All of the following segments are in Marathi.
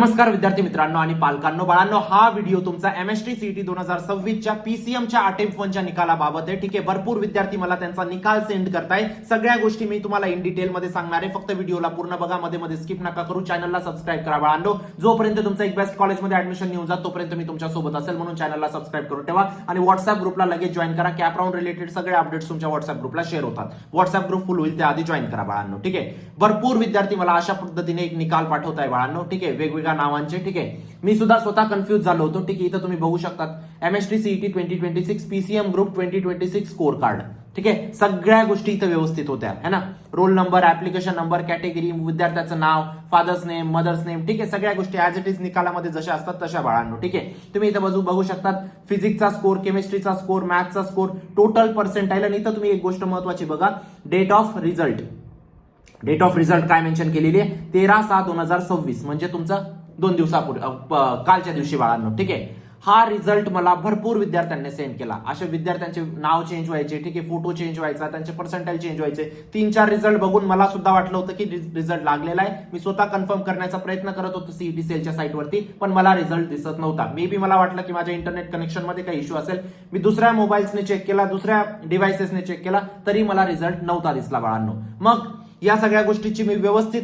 नमस्कार विद्यार्थी मित्रांनो आणि पालकांनो, बाळांनो, हा व्हिडिओ तुमचा एमएसटी सीईटी 2026 च्या पीसीएमच्या अटेम्प्ट 1 च्या निकालाबाबत आहे. ठीक आहे, भरपूर विद्यार्थी मला त्यांचा निकाल सेंड करताय. सगळ्या गोष्टी मी तुम्हाला इन डिटेल मध्ये सांगणार आहे. फक्त व्हिडिओला पूर्ण बघा, मध्ये स्किप नका करू. चॅनलला सबस्क्राईब करा बाळांनो. जोपर्यंत तुमचा एक बेस्ट कॉलेजमध्ये ऍडमिशन येऊन जात तोपर्यंत मी तुमच्या सोबत असेल, म्हणून चॅनलला सबस्क्राईब करून ठेवा आणि व्हॉट्सअप ग्रुपला लगेच जॉईन करा. कॅप राऊंड रिलेटेड सगळे अपडेट्स तुमच्या व्हॉट्सअप ग्रुपला शेअर होतात. व्हॉट्सअप ग्रुप फुल होईल त्याआधी जॉईन करा बाळांनो. ठीक आहे, भरपूर विद्यार्थी मला अशा पद्धतीने एक निकाल पाठवताय बाळांनो. ठीक आहे, वेगवेगळ्या नावांचे. ठीक आहे, मी सुद्धा स्वतः कन्फ्युज झालो होतो. ठीक आहे, इथं तुम्ही बघू शकतात MST CET 2026 PCM group 2026 score card. ठीक आहे, सगळ्या गोष्टी इथं व्यवस्थित होत्या है ना. Roll number, application number, category, विद्यार्थ्याचं नाव, फादर्स नेम, मदर्स नेम. ठीक आहे, सगळ्या गोष्टी ऍज इट इज निकालामध्ये जशा असतात तशा बाळांनो. ठीक आहे, तुम्ही इथं बघू शकतात फिजिक्सचा स्कोर, केमिस्ट्रीचा स्कोर, मॅथ्सचा स्कोर, टोटल पर्सेंटाईल. आणि इथं तुम्ही एक गोष्ट महत्वाची बघा, date of result. Date of result काय मेन्शन केलेली आहे? 13/6/2026, म्हणजे तुमचं 2 दिवसापूर्वी कालच्या दिवशी बाळांनो. ठीक आहे, हा रिझल्ट मला भरपूर विद्यार्थ्यांनी सेंड केला. अशा विद्यार्थ्यांचे नाव चेंज व्हायचे, ठीक आहे, फोटो चेंज व्हायचा, त्यांचे पर्सेंटाईल चेंज व्हायचे. 3-4 रिझल्ट बघून मला सुद्धा वाटलं होतं की रिझल्ट लागलेला आहे. मी स्वतः कन्फर्म करण्याचा प्रयत्न करत होतो सीईटी सेलच्या साईटवरती, पण मला रिझल्ट दिसत नव्हता. मे बी मला वाटलं की माझ्या इंटरनेट कनेक्शन मध्ये काही इश्यू असेल. मी दुसऱ्या मोबाईल्सने चेक केला, दुसऱ्या डिव्हाइसेसने चेक केला, तरी मला रिझल्ट नव्हता दिसला बाळांनो. मग या सगळ्या गोष्टीची मी व्यवस्थित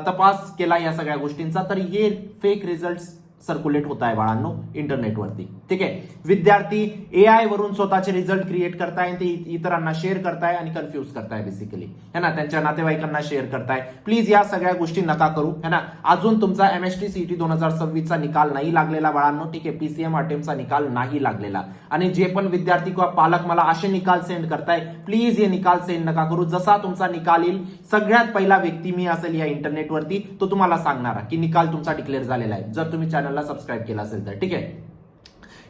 तपास केला या सगळ्या गोष्टींचा, तर हे फेक रिझल्ट सर्क्युलेट होत आहे बाळांनो इंटरनेटवरती. ठीक आहे, विद्यार्थी एआय वरून स्वतःचे रिझल्ट क्रिएट करताय, ते इतरांना शेअर करताय आणि कन्फ्युज करताय बेसिकली है ना, त्यांच्या नातेवाईकांना शेअर करताय. प्लीज या सगळ्या गोष्टी नका करू है ना. अजून तुमचा एमएसटी सीईटी 2026 चा निकाल नाही लागलेला बाळांनो. ठीक आहे, पीसीएम अटेम्प्टचा निकाल नाही लागलेला. आणि जे पण विद्यार्थी किंवा पालक मला असे निकाल सेंड करताय, प्लीज हे निकाल सेंड नका करू. जसा तुमचा निकाल येईल, सगळ्यात पहिला व्यक्ती मी असेल या इंटरनेटवरती, तो तुम्हाला सांगणार की निकाल तुमचा डिक्लेअर झालेला आहे, जर तुम्ही चॅनलला सबस्क्राईब केला असेल तर. ठीक आहे,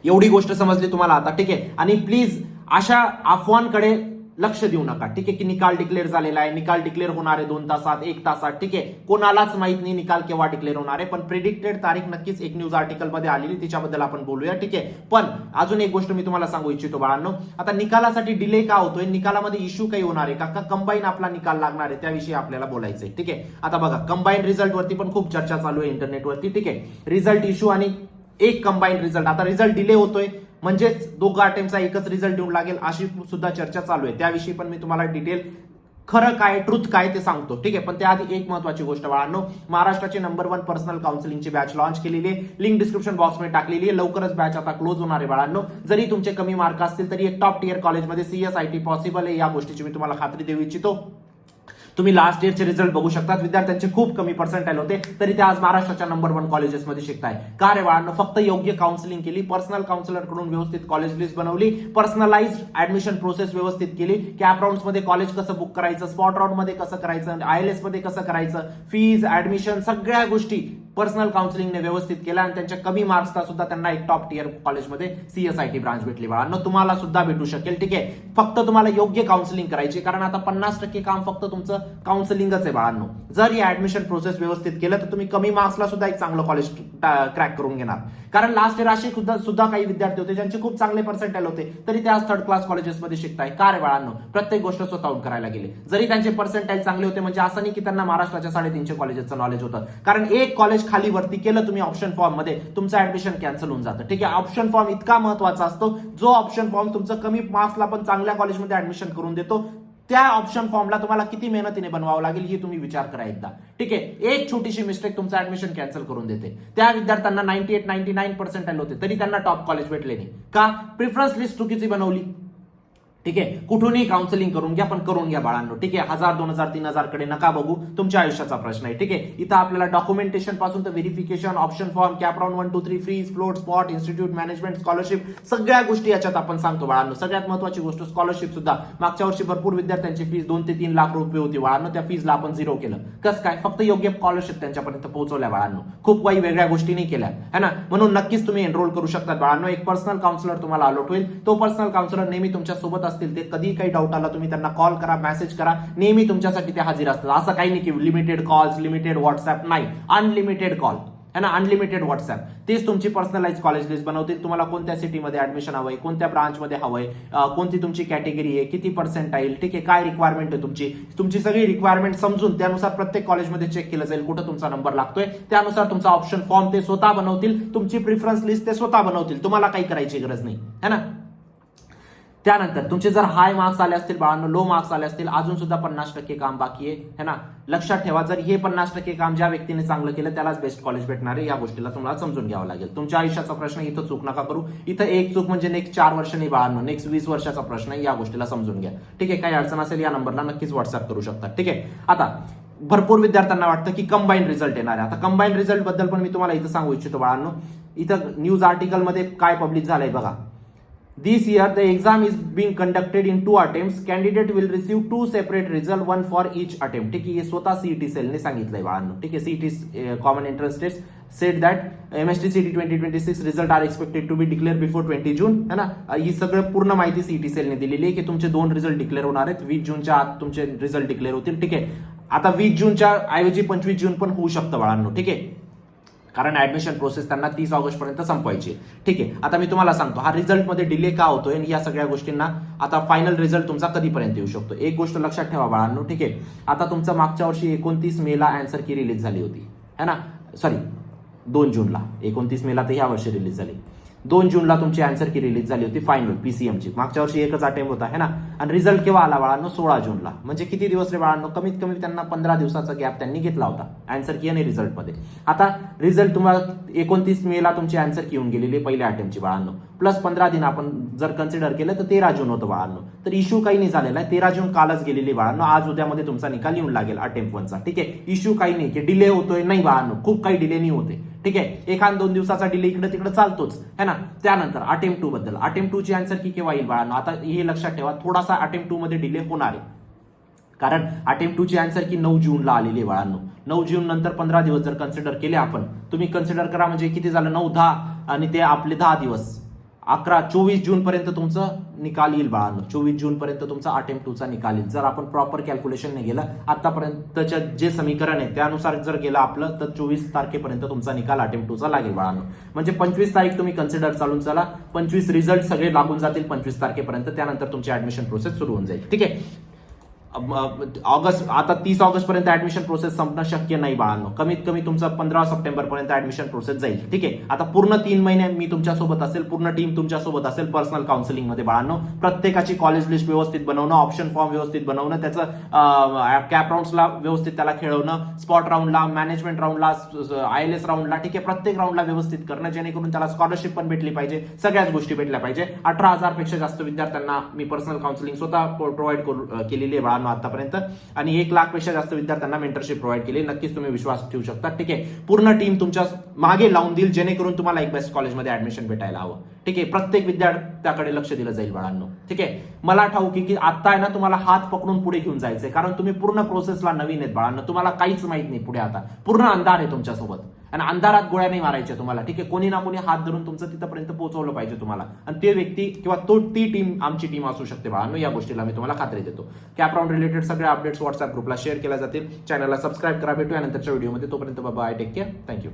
एवढी गोष्ट समजली तुम्हाला आता. ठीक आहे, आणि प्लीज अशा अफवांकडे लक्ष देऊ नका. ठीक आहे, की निकाल डिक्लेअर झालेला आहे, निकाल डिक्लेअर होणार आहे 2 तासात, 1 तासात. ठीक आहे, कोणालाच माहित नाही निकाल केव्हा डिक्लेअर होणार आहे, पण प्रिडिक्टेड तारीख नक्कीच एक न्यूज आर्टिकल मध्ये आलेली, तिच्याबद्दल आपण बोलूया. ठीक आहे, पण अजून एक गोष्ट मी तुम्हाला सांगू इच्छितो बाळांनो. आता निकालासाठी डिले का होतोय, निकालामध्ये इश्यू काही होणार आहे का कंबाईन आपला निकाल लागणार आहे, त्याविषयी आपल्याला बोलायचंय. ठीक आहे, आता बघा, कंबाईन रिझल्ट वरती पण खूप चर्चा चालू आहे इंटरनेटवरती. ठीक आहे, रिझल्ट इश्यू आणि एक कंबाईन रिझल्ट. आता रिझल्ट डिले होतोय म्हणजेच दोघा अटेम्प्टचा एकच रिझल्ट येऊन लागेल, अशी सुद्धा चर्चा चालू आहे. त्याविषयी पण मी तुम्हाला डिटेल खरं काय, ट्रुथ काय ते सांगतो. ठीक आहे, पण त्याआधी एक महत्वाची गोष्ट बाळांनो, महाराष्ट्राची नंबर 1 पर्सनल काउन्सिलिंगची बॅच लॉन्च केलेली आहे. लिंक डिस्क्रिप्शन बॉक्समध्ये टाकलेली आहे. लवकरच बॅच आता क्लोज होणार आहे बाळांनो. जरी तुमचे कमी मार्क असतील तरी एक टॉप टियर कॉलेजमध्ये सीएसआयटी पॉसिबल आहे, या गोष्टीची मी तुम्हाला खात्री देऊ इच्छितो. तुम्ही लास्ट इयरचे रिझल्ट बघू शकतात, विद्यार्थ्यांचे खूप कमी पर्सेंटाईल होते, तरी ते आज महाराष्ट्राच्या नंबर 1 कॉलेजेसमध्ये शिकताय. का रे बाळांनो? फक्त योग्य काउन्सिलिंग केली, पर्सनल काउन्सिलर कडून व्यवस्थित कॉलेज लिस्ट बनवली, पर्सनलाइज्ड ऍडमिशन प्रोसेस व्यवस्थित केली, कॅप राऊंड्स मध्ये कॉलेज कसं बुक करायचं, स्पॉट राऊंड मध्ये कसं करायचं, आयएलएस मध्ये कसं करायचं, फीज, ऍडमिशन, सगळ्या गोष्टी पर्सनल काउन्सिलिंगने व्यवस्थित केल्या आणि त्यांच्या कमी मार्क्सला सुद्धा त्यांना एक टॉप टियर कॉलेजमध्ये सीएसआयटी ब्रांच भेटली बाळांनो. तुम्हाला सुद्धा भेटू शकेल. ठीक आहे, फक्त तुम्हाला योग्य काउन्सिलिंग करायची, कारण आता 50% काम फक्त तुमचं काउन्सिलिंगच आहे बाळांनो. जर ही ऍडमिशन प्रोसेस व्यवस्थित केलं तर तुम्ही कमी मार्क्सला सुद्धा एक चांगलं कॉलेज क्रॅक करून घेणार. कारण लास्ट इयर असे सुद्धा काही विद्यार्थी होते ज्यांचे खूप चांगले पर्सेंटाईल होते, तरी ते आज 3rd क्लास कॉलेजेसमध्ये शिकताय. का रे बाळांनो? प्रत्येक गोष्ट स्वतःहून करायला गेले. जरी त्यांचे पर्सेंटाईल चांगले होते म्हणजे असं नाही की त्यांना महाराष्ट्राच्या 350 कॉलेजेसचं नॉलेज होतं, कारण एक कॉलेज खाली वरती केलं तुम्ही ऑप्शन फॉर्म मध्ये, तुमचं ऍडमिशन कॅन्सल होऊन जातं. ठीक आहे, ऑप्शन फॉर्म इतका महत्वाचा असतो, जो ऑप्शन फॉर्म तुमचं कमी मार्क्सला पण चांगल्या कॉलेजमध्ये ऍडमिशन करून देतो. त्या ऑप्शन फॉर्मला तुम्हाला किती मेहनतीने बनवावं लागेल हे तुम्ही विचार करा एकदा. ठीक आहे, एक छोटीशी मिस्टेक तुमचं ऍडमिशन कॅन्सल करून देते. त्या विद्यार्थ्यांना 98-99 पर्सेंटाईल होते, तरी त्यांना टॉप कॉलेज भेटले नाही. का? प्रिफरन्स लिस्ट चुकीची बनवली. ठीक आहे, कुठूनही काउन्सिलिंग करून घ्या, पण करून घ्या बाळांनो. ठीक आहे, 1000, 2000, 3000 कडे नका बघू, तुमच्या आयुष्याचा प्रश्न आहे. ठीक आहे, इथं आपल्याला डॉक्युमेंटेशन पासून तर verification, option form, cap round 1, 2, 3, freeze, float, spot, institute, management, scholarship, सगळ्या गोष्टी याच्यात आपण सांगतो बाळांनो. सगळ्यात महत्वाची गोष्ट स्कॉलरशिप सुद्धा. मागच्या वर्षी भरपूर विद्यार्थ्यांची फीस 2 ते 3 लाख रुपये होती बाळांनो. त्या फीजला आपण 0 केलं. कसं काय? फक्त योग्य स्कॉलरशिप त्यांच्यापर्यंत पोहोचवल्या बाळांनो. खूप काही वेगळ्या गोष्टी नाही केल्या है ना. म्हणून नक्कीच तुम्ही एनरोल करू शकता बाळांनो. एक पर्सनल काउन्सिलर तुम्हाला अलॉट होईल. तो पर्सनल काउन्सिलर नेहमी तुमच्या सोबत असतील. ते कधी काही डाऊट आला तुम्ही त्यांना कॉल करा, मेसेज करा, नेहमी तुमच्यासाठी ते हजर असतात. असं काही नाही की लिमिटेड कॉल्स, लिमिटेड व्हॉट्सअप, नाही, अनलिमिटेड कॉल है ना, अनलिमिटेड व्हॉट्सअप. तेच तुमची पर्सनलाइज कॉलेज लिस्ट बनवतील. तुम्हाला कोणत्या सिटीमध्ये ऍडमिशन हवंय, कोणत्या ब्रांचमध्ये हवंय, कोणती तुमची कॅटेगरी आहे, किती पर्सेंटाईल, ठीक आहे, काय रिक्वायरमेंट आहे तुमची सगळी रिक्वायरमेंट समजून त्यानुसार प्रत्येक कॉलेजमध्ये चेक केलं जाईल कुठं तुमचा नंबर लागतोय. त्यानुसार तुमचा ऑप्शन फॉर्म ते स्वतः बनवतील. तुमची प्रिफरन्स लिस्ट ते स्वतः बनवतील. तुम्हाला काही करायची गरज नाही, है ना. त्यानंतर तुमचे जर हाय मार्क्स आले असतील बाळांनो, लो मार्क्स आले असतील, अजून सुद्धा 50% काम बाकी आहे, है ना. लक्षात ठेवा, जर हे 50% काम ज्या व्यक्तीने चांगलं केलं त्यालाच बेस्ट कॉलेज भेटणार आहे. या गोष्टीला तुम्हाला समजून घ्यावं लागेल. तुमच्या आयुष्याचा प्रश्न इथं चूक नका करू. इथं एक चूक म्हणजे नेक्स्ट 4 वर्ष नाही बाळांनो, नेक्स्ट 20 वर्षाचा प्रश्न आहे. या गोष्टीला समजून घ्या, ठीक आहे. काही अडचण असेल या नंबरला नक्कीच व्हॉट्सअप करू शकता, ठीक आहे. आता भरपूर विद्यार्थ्यांना वाटतं की कंबाईन रिझल्ट येणार आहे. आता कंबाईन रिझल्ट बद्दल पण मी तुम्हाला इथं सांगू इच्छितो बाळांनो. इथं न्यूज आर्टिकलमध्ये काय पब्लिश झालंय बघा. This year, the exam is being conducted in 2 attempts. Candidate will receive 2 separate results, one for each attempt. ठीक आहे, हे स्वतः सीईटी सेलने सांगितलंय बाळांनो, ठीक आहे. CET common entrance test said that MST-CET 2026 result are expected to be declare before 20 June, है ना. ही सगळं पूर्ण माहिती सीईटी सेलने दिलेली आहे की तुमचे 2 रिझल्ट डिक्लेअर होणार आहेत. 20 जूनच्या आत तुमचे रिझल्ट डिक्लेअर होतील, ठीक आहे. आता 20 जूनच्या ऐवजी 25 जून पण होऊ शकतं बाळांनो, ठीक आहे, कारण ऍडमिशन प्रोसेस त्यांना 30 ऑगस्ट पर्यंत संपवायची, ठीक आहे. आता मी तुम्हाला सांगतो हा रिझल्टमध्ये डिले का होतोय आणि या सगळ्या गोष्टींना आता फायनल रिझल्ट तुमचा कधीपर्यंत येऊ शकतो. एक गोष्ट लक्षात ठेवा बाळांनो, ठीक आहे. आता तुमचं मागच्या वर्षी 29 मेला आन्सर की रिलीज झाली होती, है ना. सॉरी 2 जूनला, 29 मेला तर ह्या वर्षी रिलीज झाली. 2 जूनला तुमची आन्सर की रिलीज झाली होती फायनल पीसीएमची. मागच्या वर्षी एकच अटेम्प्ट होता, है ना. आणि रिझल्ट केव्हा आला बाळांनो, 16 जूनला. म्हणजे किती दिवस रे बाळांनो, कमीत कमी त्यांना 15 दिवसाचा गॅप त्यांनी घेतला होता आन्सर की आणि रिझल्टमध्ये. आता रिझल्ट तुम्हाला 29 मेला तुमची आन्सर की येऊन गेलेली पहिल्या अटेम्प्टची बाळांनो, प्लस 15 दिन आपण जर कन्सिडर केलं तर 13 जून होतं बाळांनो. तर इश्यू काही नाही झालेला आहे. 13 जून कालच गेलेली बाळांनो. आज उद्यामध्ये तुमचा निकाल येऊन लागेल अटेम्प्ट 1चा, ठीक आहे. इश्यू काही नाही की डिले होतोय, नाही बाळांनो, खूप काही डिले नाही होते, ठीक आहे. 1-2 दिवसाचा डिले इकडे तिकडे चालतोच, है ना. त्यानंतर अटेम्प्ट 2 बद्दल, अटेम्प्ट 2 ची आन्सर की केव्हा येईल बाळांनो. आता हे लक्षात ठेवा, थोडासा अटेम्प्ट 2 मध्ये डिले होणार आहे, कारण अटेम्प्ट 2 ची आन्सर की 9 जूनला आलेली आहे बाळांनो. 9 जून नंतर 15 दिवस जर कन्सिडर केले आपण, तुम्ही कन्सिडर करा म्हणजे किती झालं, 9-10 आणि ते आपले 10 दिवस, 24 जून पर्यंत तुमचं निकाल येईल बाळांनो. 24 जून पर्यंत तुमचा अटेम्प्ट 2चा निकाल येईल. जर आपण प्रॉपर कॅल्क्युलेशनने गेलं, आतापर्यंतच्या जे समीकरण आहे त्यानुसार जर गेलं आपलं, तर 24 तारखेपर्यंत तुमचा निकाल अटेम्प्ट 2चा लागेल बाळांनो. म्हणजे 25 तारीख तुम्ही कन्सिडर चालून चला, 25 रिझल्ट सगळे लागून जातील 25 तारखेपर्यंत. त्यानंतर तुमची ऍडमिशन प्रोसेस सुरू होऊन जाईल, ठीक आहे. ऑगस्ट, आता 30 ऑगस्ट पर्यंत ऍडमिशन प्रोसेस संपणं शक्य नाही बाळांनो. कमीत कमी तुमचं 15 सप्टेंबर पर्यंत ऍडमिशन प्रोसेस जाईल, ठीक आहे. आता पूर्ण 3 महिने मी तुमच्यासोबत असेल, पूर्ण टीम तुमच्यासोबत असेल पर्सनल काउन्सिलिंग मध्ये बाळांनो. प्रत्येकाची कॉलेज लिस्ट व्यवस्थित बनवणं, ऑप्शन फॉर्म व्यवस्थित बनवणं, त्याचं कॅप राऊंड्सला व्यवस्थित त्याला खेळवणं, स्पॉट राऊंडला, मॅनेजमेंट राऊंडला, ILS राऊंडला, ठीक आहे, प्रत्येक राऊंडला व्यवस्थित करणं, जेणेकरून त्याला स्कॉलरशिप पण भेटली पाहिजे, सगळ्याच गोष्टी भेटल्या पाहिजे. 18,000 पेक्षा जास्त विद्यार्थ्यांना मी पर्सनल काउन्सिलिंग स्वतः प्रोव्हाइड केलेली आहे बाळांनो आतापर्यंत, आणि 1 लाख पेक्षा जास्त विद्यार्थ्यांना मेंटरशिप प्रोव्हाइड केली. नक्कीच तुम्ही विश्वास ठेवू शकता, ठीक आहे. पूर्ण टीम तुमच्या मागे लावून देईल, जेणेकरून तुम्हाला एक बेस्ट कॉलेजमध्ये ऍडमिशन भेटायला हवं, ठीक आहे. प्रत्येक विद्यार्थ्याकडे लक्ष दिलं जाईल बाळांनो, ठीक आहे. मला ठाऊक की आता आहे ना, तुम्हाला हात पकडून पुढे घेऊन जायचंय, कारण तुम्ही पूर्ण प्रोसेसला नवीन आहेत बाळांनो. तुम्हाला काहीच माहित नाही पुढे, आता पूर्ण अंधार आहे तुमच्यासोबत, आणि अंधारात गोळ्या नाही मारायच्या तुम्हाला, ठीक आहे. कोणी ना कोणी हात धरून तुमचं तिथपर्यंत पोहोचवलं पाहिजे तुम्हाला, आणि ते व्यक्ती किंवा ती टीम आमची टीम असू शकते बाळांनो. या गोष्टीला मी तुम्हाला खात्री देतो. कॅप राऊंड रिलेटेड सगळे अपडेट्स व्हॉट्सअप ग्रुपला शेअर केल्या जातील. चॅनलला सबस्क्राईब करा. भेटूया नंतरच्या व्हिडिओमध्ये. तोपर्यंत बाय, टेक केअर, थँक्यू.